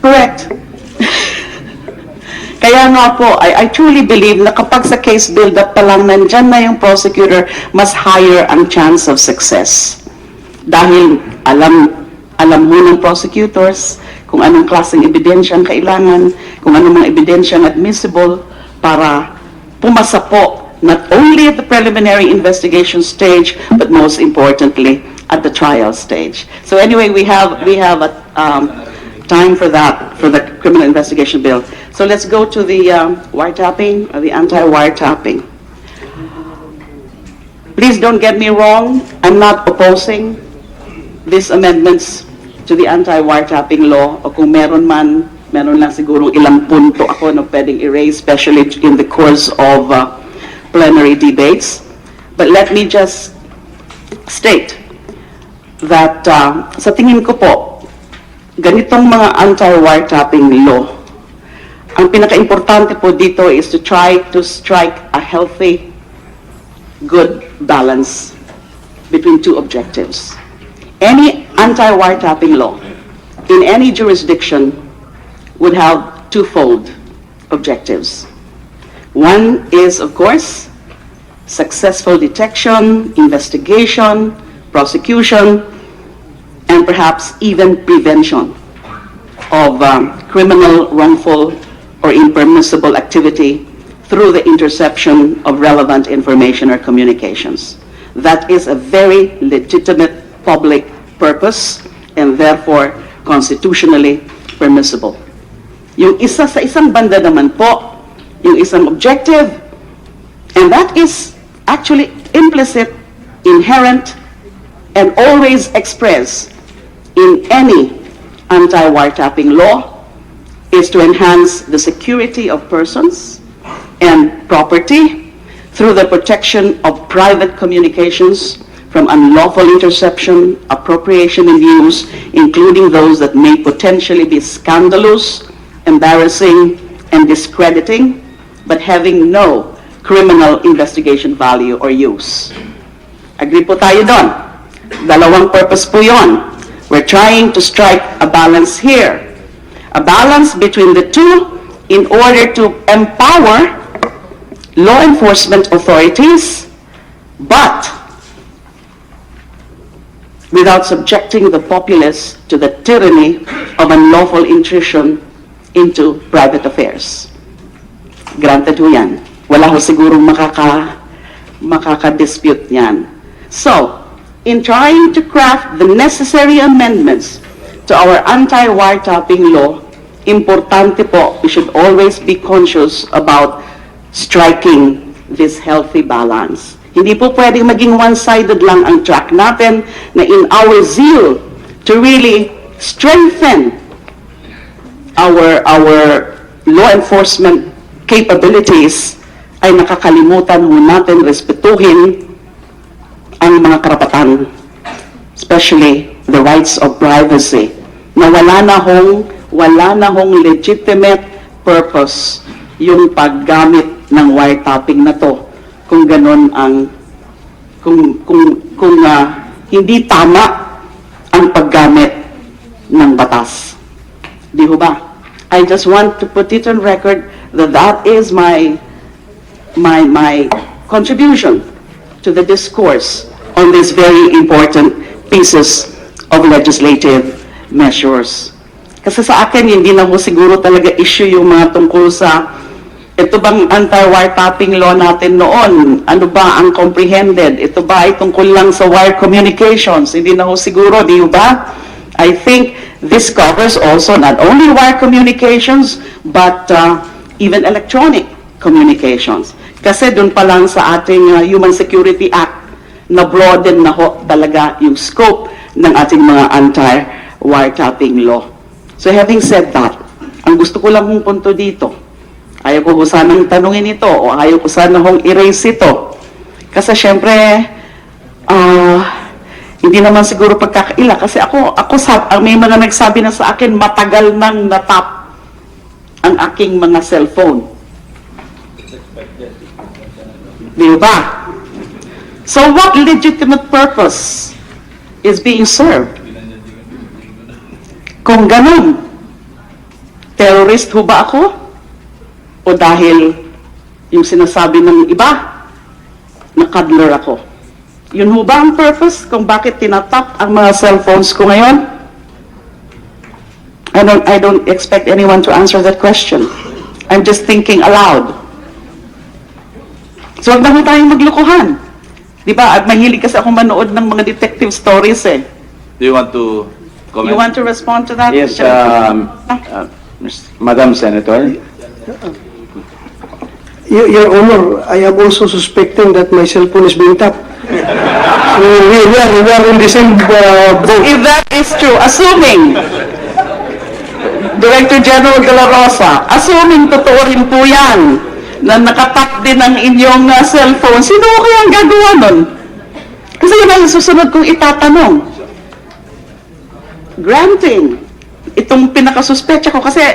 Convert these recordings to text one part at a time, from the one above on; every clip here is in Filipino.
Correct. Kaya nga po, I truly believe na kapag sa case build-up pa lang, nandyan na yung prosecutor, mas higher ang chance of success. Dahil alam ho ng prosecutors kung anong klaseng ebidensya ang kailangan, kung anong mga ebidensya ang admissible para pumasa po not only at the preliminary investigation stage, but most importantly, at the trial stage. So anyway, we have a time for that, for the criminal investigation bill. So let's go to the wiretapping, or the anti-wiretapping. Please don't get me wrong, I'm not opposing these amendments to the anti-wiretapping law, o kung meron lang siguro ilang punto ako na pwedeng erase, especially in the course of plenary debates. But let me just state that sa tingin ko po, ganitong mga anti-wiretapping law, ang pinaka-importante po dito is to try to strike a healthy, good balance between two objectives. Any anti-wiretapping law in any jurisdiction would have twofold objectives. One is, of course, successful detection, investigation, prosecution, and perhaps even prevention of criminal, wrongful, or impermissible activity through the interception of relevant information or communications. That is a very legitimate public purpose and therefore constitutionally permissible. Yung isa sa isang banda naman po, yung isang objective, and that is actually implicit, inherent, and always expressed in any anti-wiretapping law, is to enhance the security of persons and property through the protection of private communications from unlawful interception, appropriation, and use, including those that may potentially be scandalous, embarrassing, and discrediting, but having no criminal investigation value or use. Agree po tayo doon. Dalawang purpose po yon. We're trying to strike a balance here. A balance between the two in order to empower law enforcement authorities, but without subjecting the populace to the tyranny of unlawful intrusion into private affairs. Granted ho yan. Wala ho sigurong makaka-dispute yan. So, in trying to craft the necessary amendments to our anti-wiretapping law, importante po, we should always be conscious about striking this healthy balance. Hindi po pwedeng maging one-sided lang ang track natin na in our zeal to really strengthen our law enforcement capabilities ay nakakalimutan ho natin respetuhin ang mga karapatan, especially the rights of privacy, na wala na hong legitimate purpose yung paggamit ng wiretapping na to kung ganun ang kung hindi tama ang paggamit ng batas. Di ho ba? I just want to put it on record that that is my contribution to the discourse on these very important pieces of legislative measures. Kasi sa akin, hindi na ho siguro talaga issue yung mga tungkol sa ito bang anti-wiretapping law natin noon? Ano ba ang comprehended? Ito ba ay tungkol lang sa wire communications? Hindi na ho siguro, di ba? I think this covers also not only wire communications, but even electronic communications. Kasi dun pa lang sa ating Human Security Act, na-broaden na ho talaga yung scope ng ating mga anti-wiretapping law. So having said that, ang gusto ko lang hong punto dito, ayaw ko sanang tanungin ito o ayaw ko sanang hong erase ito. Kasi syempre, hindi naman siguro pagkakaila. Kasi ako may mga nagsabi na sa akin, matagal nang natap ang aking mga cellphone. Di ba? So what legitimate purpose is being served? Kung ganun, terrorist ho ba ako? O dahil yung sinasabi ng iba, na cuddler ako? Yun ho ba ang purpose kung bakit tinatap ang mga cellphones ko ngayon? I don't expect anyone to answer that question. I'm just thinking aloud. So, wag na ho tayong maglukuhan. Di ba? At mahilig kasi ako manood ng mga detective stories eh. Do you want to comment? You want to respond to that? Yes, Madam Senator. Your Honor, I am also suspecting that my cell phone is being tapped. So we are in the same boat. If that is true, assuming, Director General Dela Rosa, assuming totoo rin po yan, na nakatap din ang inyong cellphone, sino kaya ang gagawa nun? Kasi yun ang susunod kong itatanong. Granting, itong pinakasuspecha ko, kasi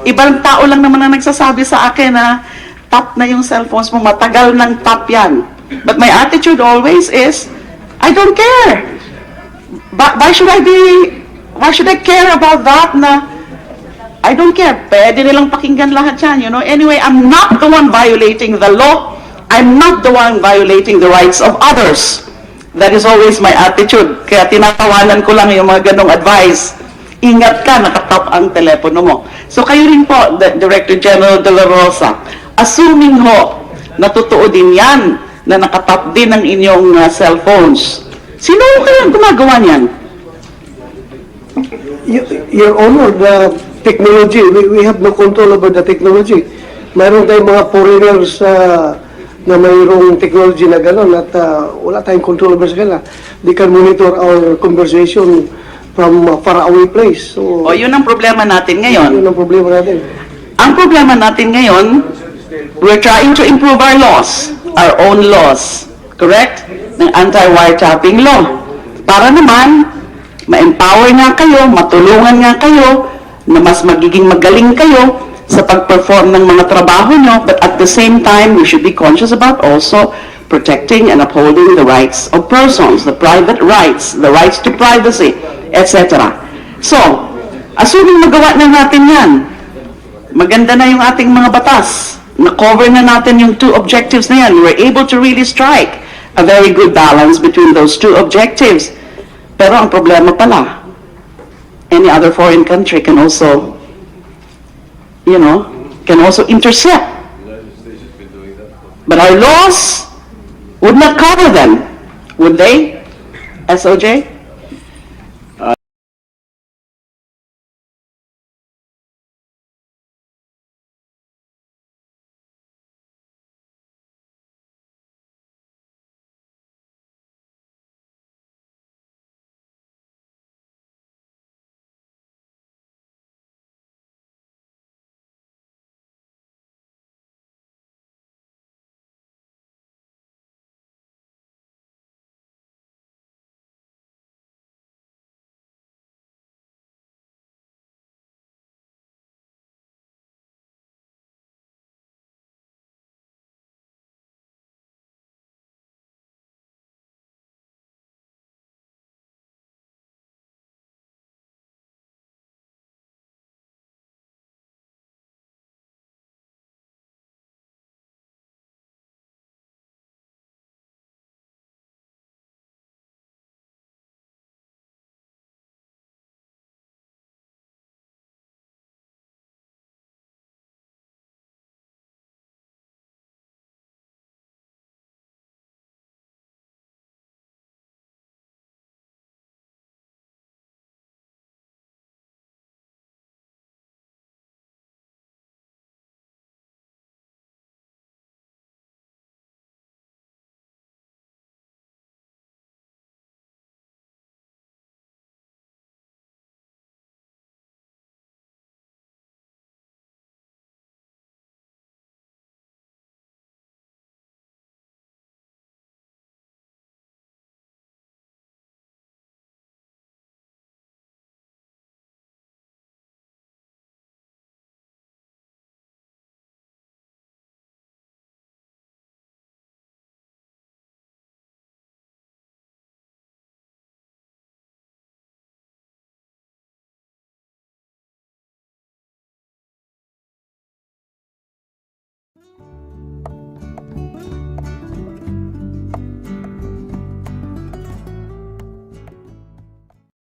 ibang tao lang naman ang nagsasabi sa akin na tap na yung cellphones mo, matagal ng tap yan. But my attitude always is, I don't care. Why should I care about that na, I don't care. Pwede nilang pakinggan lahat yan, you know. Anyway, I'm not the one violating the law. I'm not the one violating the rights of others. That is always my attitude. Kaya tinatawanan ko lang yung mga ganong advice. Ingat ka, nakatap ang telepono mo. So kayo rin po, Director General De La Rosa, assuming ho, na totoo din yan, na nakatap din ang inyong cellphones, sino kaya gumagawa niyan? Your Honor, the technology, we have no control over the technology. Mayroon tayong mga foreigners na mayroong technology na gano'n at wala tayong control over sa kanila. They can monitor our conversation from a faraway place. So, O yun ang problema natin ngayon. yun ang problema natin. Ang problema natin ngayon, we're trying to improve our laws, our own laws, correct? Ng anti-wiretapping law. Para naman, ma-empower nga kayo, matulungan nga kayo, na mas magiging magaling kayo sa pag-perform ng mga trabaho nyo, but at the same time, we should be conscious about also protecting and upholding the rights of persons, the private rights, the rights to privacy, etc. So, assuming magawa na natin yan, maganda na yung ating mga batas, na-cover na natin yung two objectives na yan, we're able to really strike a very good balance between those two objectives. Pero ang problema pala, any other foreign country can also, you know, can also intercept. But our laws would not cover them, would they, SOJ?